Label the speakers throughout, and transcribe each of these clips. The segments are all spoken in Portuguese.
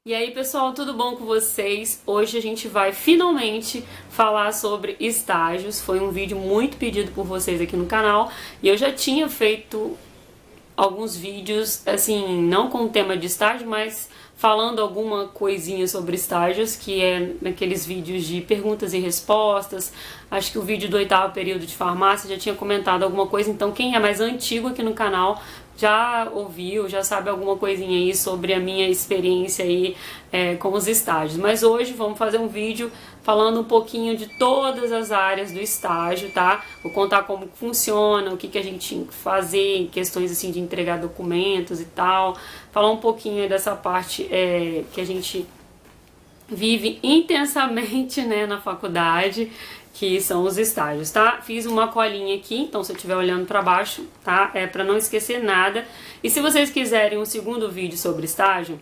Speaker 1: E aí, pessoal, tudo bom com vocês? Hoje a gente vai finalmente falar sobre estágios. Foi um vídeo muito pedido por vocês aqui no canal e eu já tinha feito alguns vídeos, assim, não com o tema de estágio, mas falando alguma coisinha sobre estágios, que é naqueles vídeos de perguntas e respostas. Acho que o vídeo do 8º período de farmácia já tinha comentado alguma coisa, então quem é mais antigo aqui no canal já ouviu, já sabe alguma coisinha aí sobre a minha experiência aí com os estágios. Mas hoje vamos fazer um vídeo falando um pouquinho de todas as áreas do estágio, tá? Vou contar como funciona, o que a gente tinha que fazer, em questões assim de entregar documentos e tal. Falar um pouquinho dessa parte que a gente vive intensamente, né, na faculdade, que são os estágios, tá? Fiz uma colinha aqui, então se eu estiver olhando para baixo, tá? É para não esquecer nada. E se vocês quiserem um segundo vídeo sobre estágio,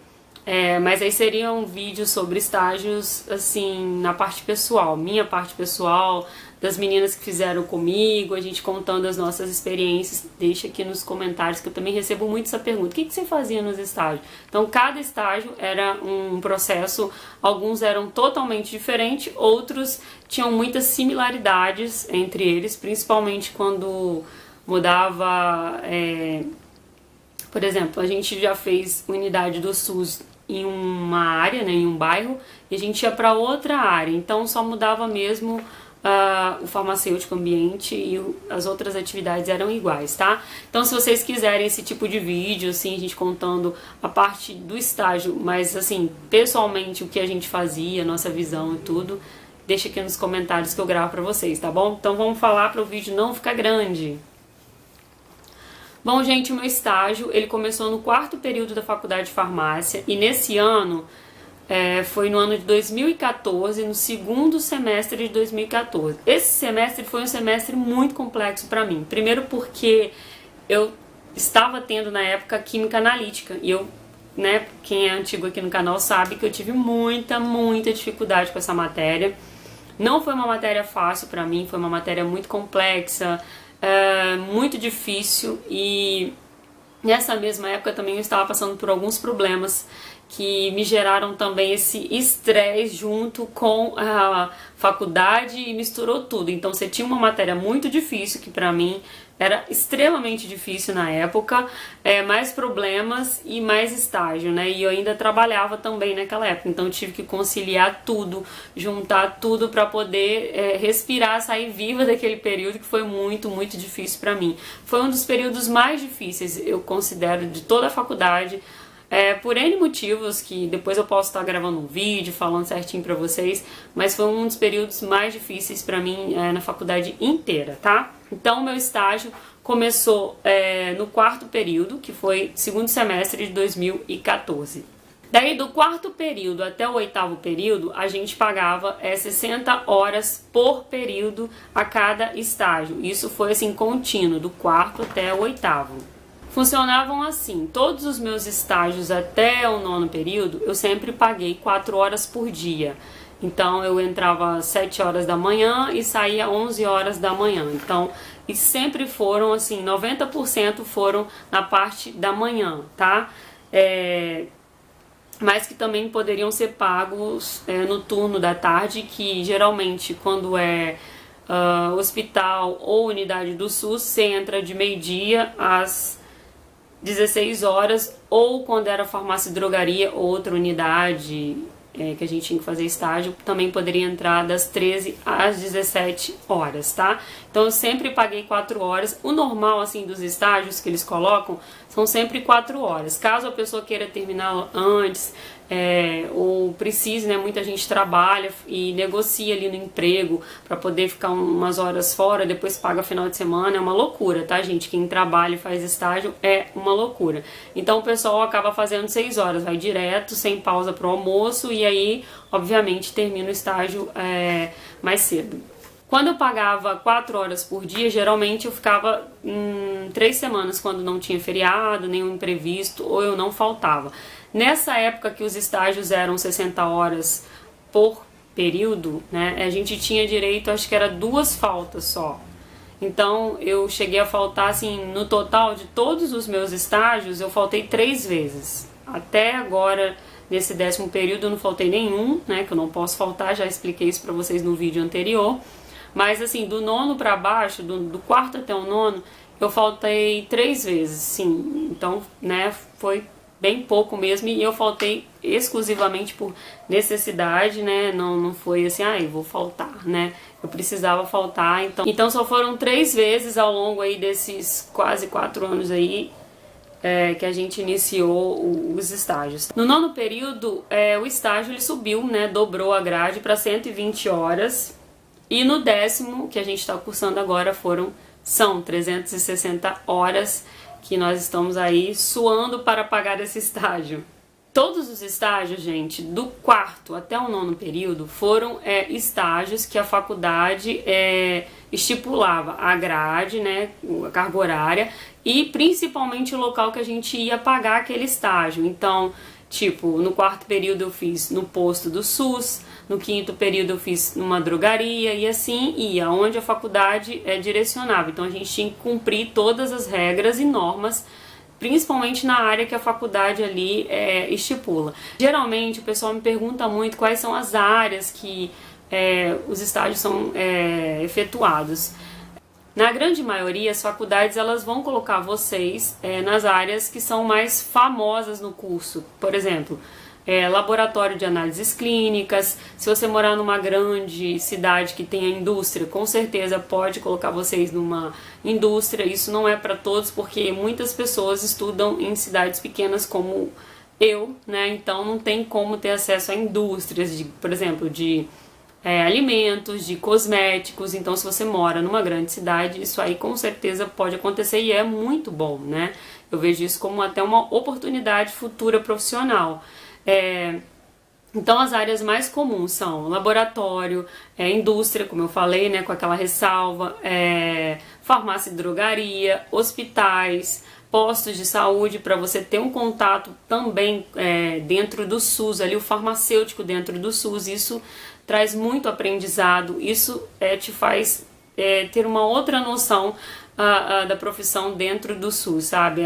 Speaker 1: mas aí seria um vídeo sobre estágios, assim, na parte pessoal, minha parte pessoal, das meninas que fizeram comigo, a gente contando as nossas experiências. Deixa aqui nos comentários, que eu também recebo muito essa pergunta: o que você fazia nos estágios? Então, cada estágio era um processo, alguns eram totalmente diferentes, outros tinham muitas similaridades entre eles, principalmente quando mudava, por exemplo, a gente já fez unidade do SUS em uma área, né, em um bairro, e a gente ia para outra área, então só mudava mesmo o farmacêutico ambiente e as outras atividades eram iguais, tá? Então, se vocês quiserem esse tipo de vídeo, assim, a gente contando a parte do estágio, mas assim, pessoalmente o que a gente fazia, nossa visão e tudo, deixa aqui nos comentários que eu gravo pra vocês, tá bom? Então vamos falar para o vídeo não ficar grande. Bom, gente, o meu estágio, ele começou no 4º período da faculdade de farmácia, e nesse ano, foi no ano de 2014, no 2º semestre de 2014. Esse semestre foi um semestre muito complexo para mim. Primeiro porque eu estava tendo na época química analítica, e eu, né, quem é antigo aqui no canal sabe que eu tive muita dificuldade com essa matéria. Não foi uma matéria fácil para mim, foi uma matéria muito complexa, muito difícil, e nessa mesma época também eu estava passando por alguns problemas que me geraram também esse estresse junto com a faculdade e misturou tudo. Então você tinha uma matéria muito difícil, que pra mim era extremamente difícil na época, mais problemas e mais estágio, né? E eu ainda trabalhava também naquela época, então eu tive que conciliar tudo, juntar tudo para poder respirar, sair viva daquele período que foi muito difícil para mim. Foi um dos períodos mais difíceis, eu considero, de toda a faculdade, por N motivos, que depois eu posso estar gravando um vídeo falando certinho pra vocês, mas foi um dos períodos mais difíceis pra mim na faculdade inteira, tá? Então, meu estágio começou no 4º período, que foi 2º semestre de 2014. Daí, do 4º período até o 8º período, a gente pagava 60 horas por período a cada estágio. Isso foi assim contínuo, do 4º até o 8º. Funcionavam assim: todos os meus estágios até o 9º período, eu sempre paguei 4 horas por dia. Então eu entrava às 7 horas da manhã e saía às 11 horas da manhã. Então, e sempre foram assim, 90% foram na parte da manhã, tá? Mas que também poderiam ser pagos no turno da tarde, que geralmente quando hospital ou unidade do SUS, você entra de meio-dia às 16 horas, ou quando era farmácia e drogaria, outra unidade que a gente tinha que fazer estágio, também poderia entrar das 13 às 17 horas, tá? Então eu sempre paguei 4 horas. O normal, assim, dos estágios que eles colocam são sempre 4 horas. Caso a pessoa queira terminar antes, ou precise, né? Muita gente trabalha e negocia ali no emprego para poder ficar umas horas fora, depois paga final de semana. É uma loucura, tá, gente? Quem trabalha e faz estágio é uma loucura. Então o pessoal acaba fazendo 6 horas, vai direto, sem pausa pro almoço, e aí, obviamente, termina o estágio mais cedo. Quando eu pagava 4 horas por dia, geralmente eu ficava 3 semanas quando não tinha feriado, nenhum imprevisto, ou eu não faltava. Nessa época que os estágios eram 60 horas por período, né, a gente tinha direito, acho que era 2 faltas só. Então eu cheguei a faltar, assim, no total de todos os meus estágios, eu faltei 3 vezes. Até agora, nesse 10º período eu não faltei nenhum, né, que eu não posso faltar, já expliquei isso pra vocês no vídeo anterior. Mas assim, do 9º pra baixo, do 4º até o 9º, eu faltei 3 vezes, sim. Então, né, foi bem pouco mesmo, e eu faltei exclusivamente por necessidade, né, não foi assim, eu vou faltar, né, eu precisava faltar, então só foram 3 vezes ao longo aí desses quase 4 anos aí, que a gente iniciou os estágios. No 9º período, o estágio ele subiu, né, dobrou a grade para 120 horas, e no 10º, que a gente está cursando agora, são 360 horas, que nós estamos aí suando para pagar esse estágio. Todos os estágios, gente, do 4º até o 9º período, foram estágios que a faculdade estipulava a grade, né, a carga horária, e principalmente o local que a gente ia pagar aquele estágio. Então, tipo, no 4º período eu fiz no posto do SUS, no 5º período eu fiz numa drogaria, e assim ia, onde a faculdade direcionava. Então a gente tinha que cumprir todas as regras e normas, principalmente na área que a faculdade ali estipula. Geralmente o pessoal me pergunta muito quais são as áreas que os estágios são efetuados. Na grande maioria, as faculdades elas vão colocar vocês nas áreas que são mais famosas no curso. Por exemplo, laboratório de análises clínicas. Se você morar numa grande cidade que tenha indústria, com certeza pode colocar vocês numa indústria. Isso não é para todos, porque muitas pessoas estudam em cidades pequenas como eu, né? Então não tem como ter acesso a indústrias, por exemplo, de alimentos, de cosméticos. Então se você mora numa grande cidade, isso aí com certeza pode acontecer e é muito bom, né? Eu vejo isso como até uma oportunidade futura profissional. Então as áreas mais comuns são laboratório, indústria, como eu falei, né, com aquela ressalva, farmácia e drogaria, hospitais, postos de saúde, para você ter um contato também dentro do SUS, ali o farmacêutico dentro do SUS. Isso traz muito aprendizado, isso te faz ter uma outra noção da profissão dentro do SUS, sabe?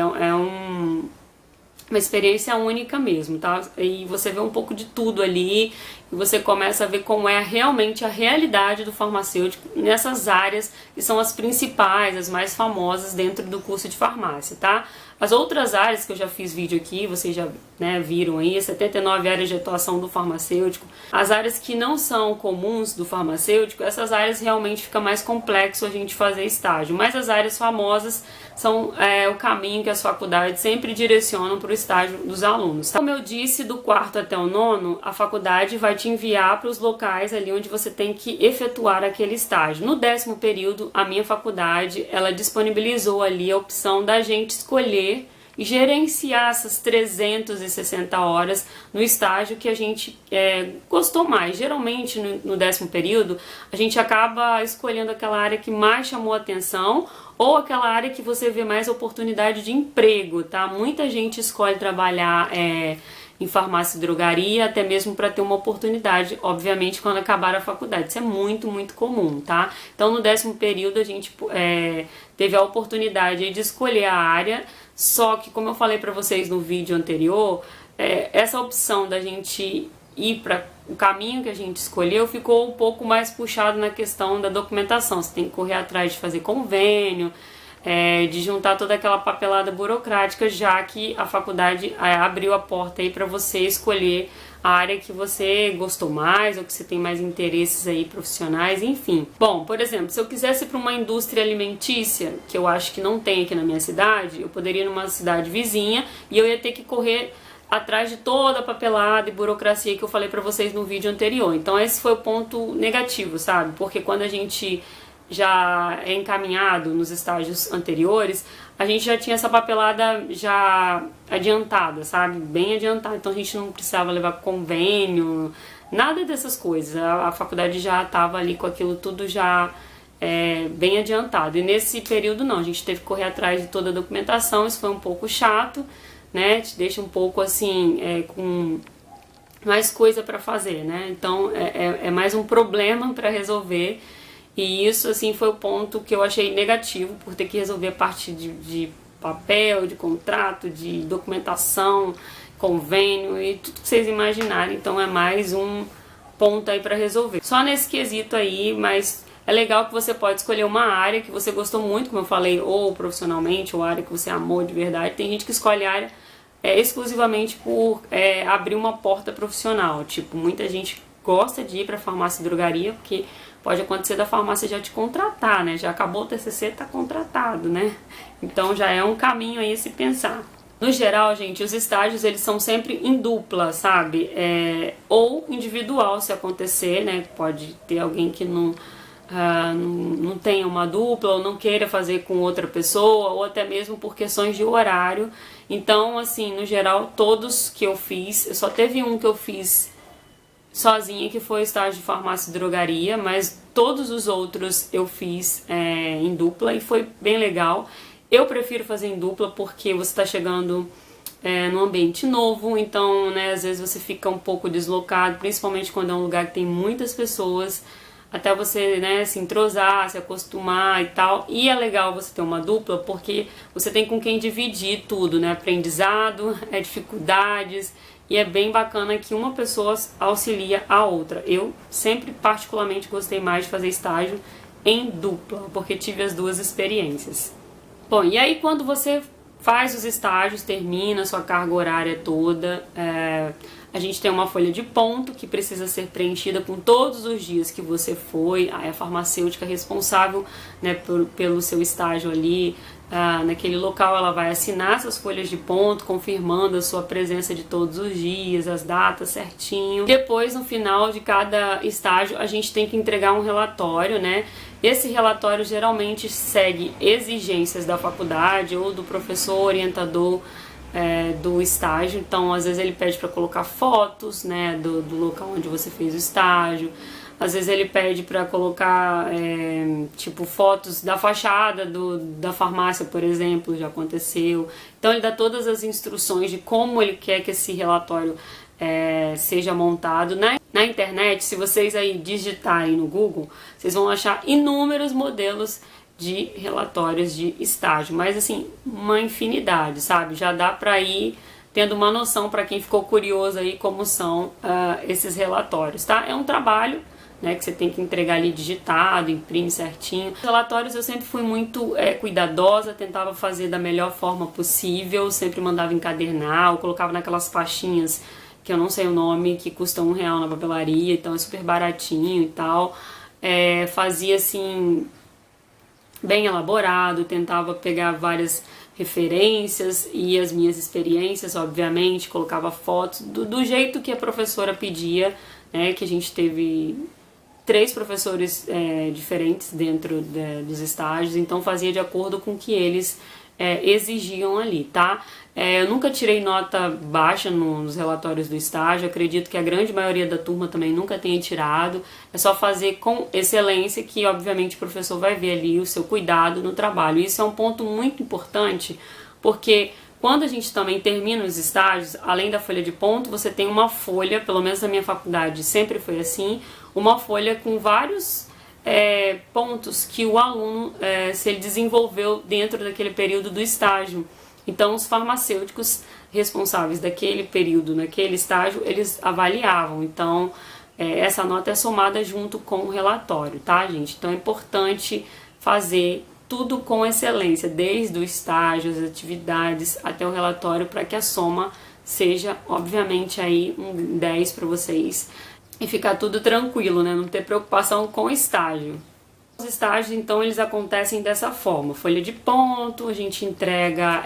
Speaker 1: Uma experiência única mesmo, tá? E você vê um pouco de tudo ali, e você começa a ver como é realmente a realidade do farmacêutico nessas áreas que são as principais, as mais famosas dentro do curso de farmácia, tá? As outras áreas que eu já fiz vídeo aqui, vocês já viram aí, 79 áreas de atuação do farmacêutico. As áreas que não são comuns do farmacêutico, essas áreas realmente fica mais complexo a gente fazer estágio, mas as áreas famosas são o caminho que as faculdades sempre direcionam para o estágio dos alunos. Como eu disse, do 4º até o 9º, a faculdade vai te enviar para os locais ali onde você tem que efetuar aquele estágio. No 10º período, a minha faculdade, ela disponibilizou ali a opção da gente escolher e gerenciar essas 360 horas no estágio que a gente gostou mais. Geralmente no 10º período a gente acaba escolhendo aquela área que mais chamou a atenção ou aquela área que você vê mais oportunidade de emprego, tá? Muita gente escolhe trabalhar em farmácia e drogaria, até mesmo para ter uma oportunidade, obviamente, quando acabar a faculdade. Isso é muito, muito comum, tá? Então, no 10º período, a gente teve a oportunidade de escolher a área, só que, como eu falei para vocês no vídeo anterior, essa opção da gente ir para o caminho que a gente escolheu ficou um pouco mais puxado na questão da documentação. Você tem que correr atrás de fazer convênio, de juntar toda aquela papelada burocrática, já que a faculdade abriu a porta aí para você escolher a área que você gostou mais ou que você tem mais interesses aí profissionais, enfim. Bom, por exemplo, se eu quisesse ir para uma indústria alimentícia, que eu acho que não tem aqui na minha cidade, eu poderia ir numa cidade vizinha e eu ia ter que correr atrás de toda a papelada e burocracia que eu falei pra vocês no vídeo anterior. Então esse foi o ponto negativo, sabe? Porque quando a gente já é encaminhado nos estágios anteriores, a gente já tinha essa papelada já adiantada, sabe? Bem adiantada. Então a gente não precisava levar convênio, nada dessas coisas. A faculdade já estava ali com aquilo tudo já bem adiantado. E nesse período não, a gente teve que correr atrás de toda a documentação. Isso foi um pouco chato, né? Te deixa um pouco assim, com mais coisa para fazer, né? Então é mais um problema para resolver. E isso, assim, foi o ponto que eu achei negativo, por ter que resolver a parte de papel, de contrato, de documentação, convênio e tudo que vocês imaginarem. Então é mais um ponto aí para resolver. Só nesse quesito aí, mas é legal que você pode escolher uma área que você gostou muito, como eu falei, ou profissionalmente, ou área que você amou de verdade. Tem gente que escolhe a área exclusivamente por abrir uma porta profissional. Tipo, muita gente gosta de ir para farmácia e drogaria, porque pode acontecer da farmácia já te contratar, né? Já acabou o TCC, tá contratado, né? Então já é um caminho aí a se pensar. No geral, gente, os estágios eles são sempre em dupla, sabe? Ou individual, se acontecer, né? Pode ter alguém que não tenha uma dupla ou não queira fazer com outra pessoa, ou até mesmo por questões de horário. Então, assim, no geral, todos que eu fiz, só teve um que eu fiz sozinha, que foi o estágio de farmácia e drogaria, mas todos os outros eu fiz em dupla e foi bem legal. Eu prefiro fazer em dupla porque você está chegando num ambiente novo, então, né, às vezes você fica um pouco deslocado, principalmente quando é um lugar que tem muitas pessoas, até você, né, se entrosar, se acostumar e tal. E é legal você ter uma dupla porque você tem com quem dividir tudo, né, aprendizado, dificuldades, e é bem bacana que uma pessoa auxilia a outra. Eu sempre particularmente gostei mais de fazer estágio em dupla, porque tive as duas experiências. Bom, e aí quando você faz os estágios, termina a sua carga horária toda, a gente tem uma folha de ponto que precisa ser preenchida com todos os dias que você foi. Aí a farmacêutica responsável, né, pelo seu estágio ali naquele local, ela vai assinar essas folhas de ponto, confirmando a sua presença de todos os dias, as datas certinho. Depois, no final de cada estágio, a gente tem que entregar um relatório, né? Esse relatório geralmente segue exigências da faculdade ou do professor orientador do estágio. Então, às vezes ele pede para colocar fotos, né, do local onde você fez o estágio. Às vezes ele pede para colocar tipo fotos da fachada da farmácia, por exemplo, já aconteceu. Então ele dá todas as instruções de como ele quer que esse relatório seja montado. Na internet, se vocês aí digitarem no Google, vocês vão achar inúmeros modelos de relatórios de estágio, mas assim, uma infinidade, sabe? Já dá para ir tendo uma noção para quem ficou curioso aí como são esses relatórios, tá? É um trabalho, né, que você tem que entregar ali digitado, imprime certinho. Os relatórios eu sempre fui muito cuidadosa, tentava fazer da melhor forma possível, sempre mandava encadernar, ou colocava naquelas pastinhas que eu não sei o nome, que custam R$1 na papelaria, então é super baratinho e tal. Fazia assim, bem elaborado, tentava pegar várias referências e as minhas experiências, obviamente, colocava fotos do jeito que a professora pedia, né, que a gente teve 3 professores diferentes dentro dos estágios, então fazia de acordo com o que eles exigiam ali, tá? Eu nunca tirei nota baixa nos relatórios do estágio, acredito que a grande maioria da turma também nunca tenha tirado, é só fazer com excelência que obviamente o professor vai ver ali o seu cuidado no trabalho. Isso é um ponto muito importante, porque quando a gente também termina os estágios, além da folha de ponto, você tem uma folha, pelo menos na minha faculdade sempre foi assim, uma folha com vários pontos que o aluno, se ele desenvolveu dentro daquele período do estágio. Então, os farmacêuticos responsáveis daquele período, naquele estágio, eles avaliavam. Então, essa nota é somada junto com o relatório, tá, gente? Então, é importante fazer tudo com excelência, desde o estágio, as atividades, até o relatório, para que a soma seja, obviamente, aí um 10 para vocês e ficar tudo tranquilo, né? Não ter preocupação com o estágio. Os estágios, então, eles acontecem dessa forma. Folha de ponto, a gente entrega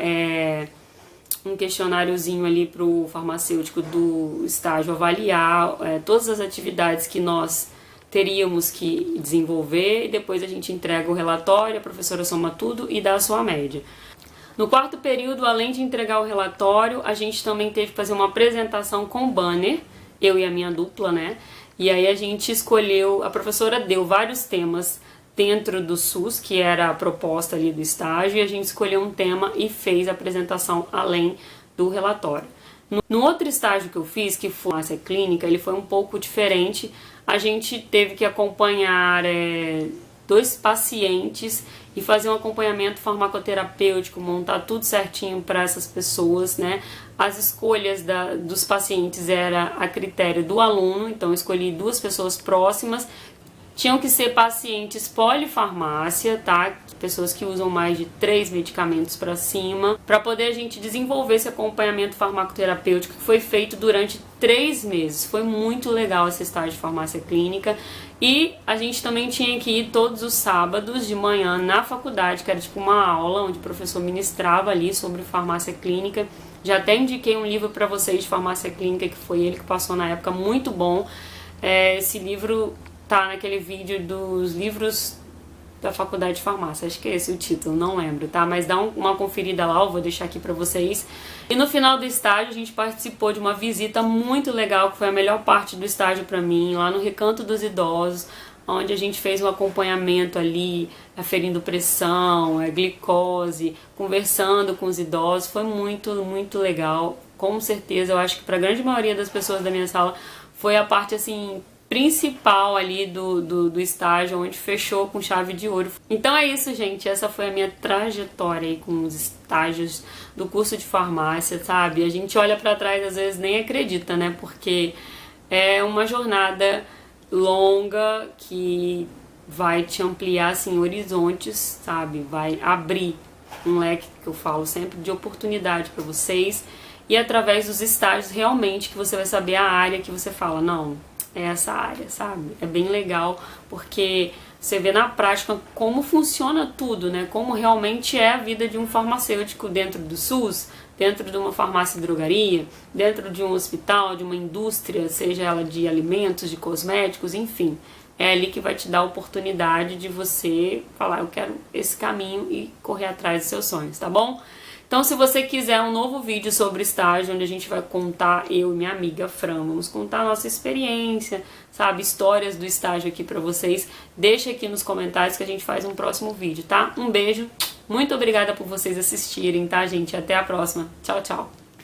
Speaker 1: um questionáriozinho ali para o farmacêutico do estágio avaliar todas as atividades que nós teríamos que desenvolver, e depois a gente entrega o relatório, a professora soma tudo e dá a sua média. No quarto período, além de entregar o relatório, a gente também teve que fazer uma apresentação com banner, eu e a minha dupla, né? E aí a gente escolheu, a professora deu vários temas dentro do SUS, que era a proposta ali do estágio, e a gente escolheu um tema e fez a apresentação além do relatório. No outro estágio que eu fiz, que foi a farmácia clínica, ele foi um pouco diferente. A gente teve que acompanhar 2 pacientes e fazer um acompanhamento farmacoterapêutico, montar tudo certinho para essas pessoas, né? As escolhas dos pacientes era a critério do aluno, então eu escolhi 2 pessoas próximas. Tinham que ser pacientes polifarmácia, tá? Pessoas que usam mais de 3 medicamentos para cima, para poder a gente desenvolver esse acompanhamento farmacoterapêutico que foi feito durante 3 meses. Foi muito legal esse estágio de farmácia clínica. E a gente também tinha que ir todos os sábados de manhã na faculdade, que era tipo uma aula onde o professor ministrava ali sobre farmácia clínica. Já até indiquei um livro para vocês de farmácia clínica, que foi ele que passou na época, muito bom. Esse livro tá naquele vídeo dos livros da faculdade de farmácia, acho que é esse o título, não lembro, tá? Mas dá uma conferida lá, eu vou deixar aqui pra vocês. E no final do estágio a gente participou de uma visita muito legal, que foi a melhor parte do estágio pra mim, lá no Recanto dos Idosos, onde a gente fez um acompanhamento ali, aferindo pressão, glicose, conversando com os idosos. Foi muito, muito legal. Com certeza, eu acho que pra grande maioria das pessoas da minha sala foi a parte, assim, principal ali do estágio, onde fechou com chave de ouro. Então é isso, gente. Essa foi a minha trajetória aí com os estágios do curso de farmácia, sabe? A gente olha pra trás, às vezes nem acredita, né? Porque é uma jornada longa que vai te ampliar, assim, horizontes, sabe? Vai abrir um leque, que eu falo sempre, de oportunidade pra vocês. E através dos estágios, realmente, que você vai saber a área que você fala, não, é essa área, sabe? É bem legal, porque você vê na prática como funciona tudo, né? Como realmente é a vida de um farmacêutico dentro do SUS, dentro de uma farmácia e drogaria, dentro de um hospital, de uma indústria, seja ela de alimentos, de cosméticos, enfim. É ali que vai te dar a oportunidade de você falar, eu quero esse caminho e correr atrás dos seus sonhos, tá bom? Então, se você quiser um novo vídeo sobre estágio, onde a gente vai contar, eu e minha amiga Fran, vamos contar a nossa experiência, sabe, histórias do estágio aqui pra vocês, deixa aqui nos comentários que a gente faz um próximo vídeo, tá? Um beijo, muito obrigada por vocês assistirem, tá, gente? Até a próxima. Tchau, tchau.